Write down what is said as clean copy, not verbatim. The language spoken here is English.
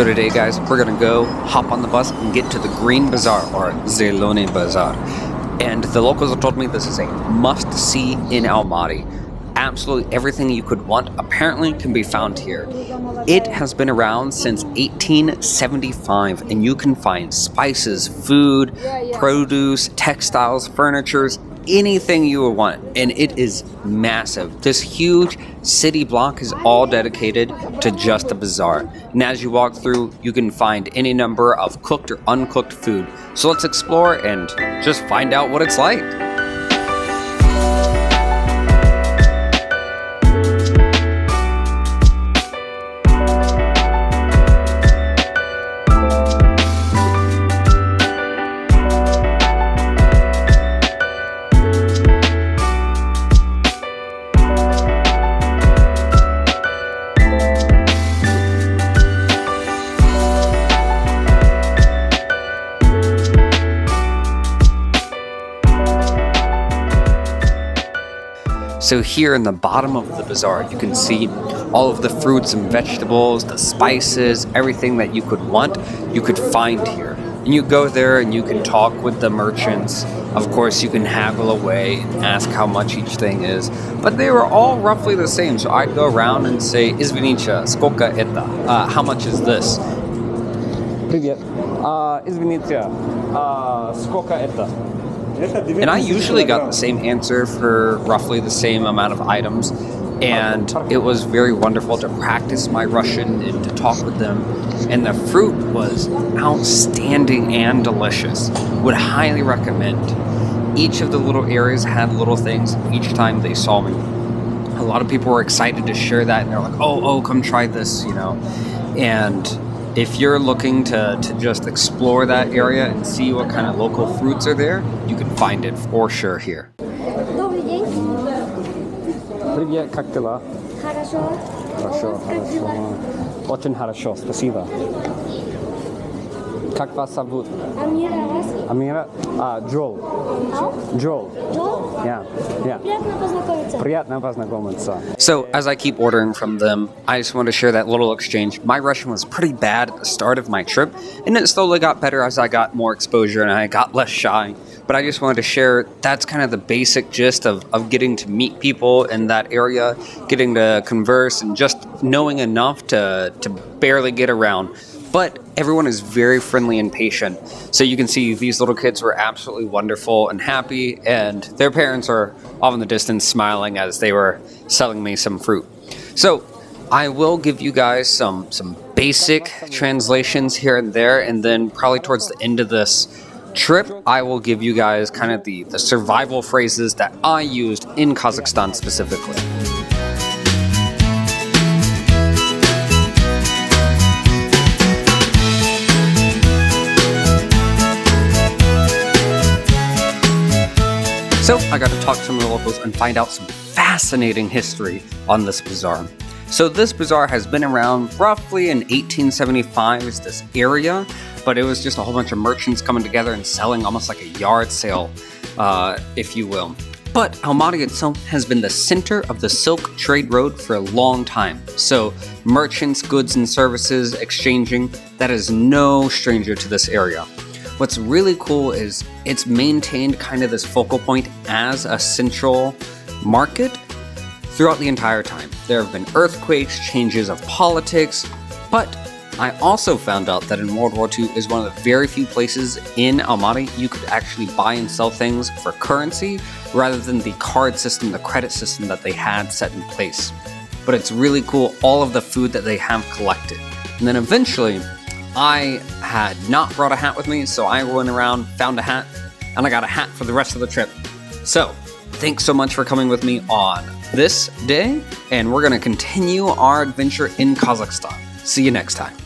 So today, guys, we're gonna go hop on the bus and get to the Green Bazaar, or Zelyony Bazar. And the locals have told me this is a must-see in Almaty. Absolutely everything you could want apparently can be found here. It has been around since 1875, and you can find spices, food, produce, textiles, furnitures, anything you would want, and it is massive. This huge city block is all dedicated to just the bazaar, and as you walk through, you can find any number of cooked or uncooked food. So let's explore and just find out what it's like. So here in the bottom of the bazaar, you can see all of the fruits and vegetables, the spices, everything that you could want, you could find here. And you go there and you can talk with the merchants. Of course, you can haggle away and ask how much each thing is. But they were all roughly the same. So I'd go around and say, Извините, сколько это? How much is this? Привет. Извините, сколько это? And I usually got the same answer for roughly the same amount of items, and it was very wonderful to practice my Russian and to talk with them. And the fruit was outstanding and delicious. Would highly recommend. Each of the little areas had little things each time they saw me. A lot of people were excited to share that, and they're like, oh, come try this, you know. And if you're looking to just explore that area and see what kind of local fruits are there, you can find it for sure here. Добрый день. Привет, как дела? Хорошо. Хорошо, Как дела? Очень хорошо, спасибо. Как вас зовут? Амира, вас? Amira? Joel. Joel. Джо? Yeah. Приятно познакомиться. Приятно познакомиться. So, as I keep ordering from them, I just want to share that little exchange. My Russian was pretty bad at the start of my trip, and it slowly got better as I got more exposure and I got less shy. But I just wanted to share that's kind of the basic gist of getting to meet people in that area, getting to converse, and just knowing enough to barely get around. But everyone is very friendly and patient. So you can see these little kids were absolutely wonderful and happy, and their parents are off in the distance smiling as they were selling me some fruit. So I will give you guys some basic translations here and there, and then probably towards the end of this trip, I will give you guys kind of the survival phrases that I used in Kazakhstan specifically. So I got to talk to some of the locals and find out some fascinating history on this bazaar. So this bazaar has been around roughly in 1875 is this area, but it was just a whole bunch of merchants coming together and selling almost like a yard sale, if you will. But Almaty itself has been the center of the Silk Trade Road for a long time. So merchants, goods and services exchanging, that is no stranger to this area. What's really cool is it's maintained kind of this focal point as a central market throughout the entire time. There have been earthquakes, changes of politics, but I also found out that in World War II is one of the very few places in Almaty you could actually buy and sell things for currency rather than the card system, the credit system that they had set in place. But it's really cool, all of the food that they have collected. And then eventually, I had not brought a hat with me, so I went around, found a hat, and I got a hat for the rest of the trip. So, thanks so much for coming with me on this day, and we're going to continue our adventure in Kazakhstan. See you next time.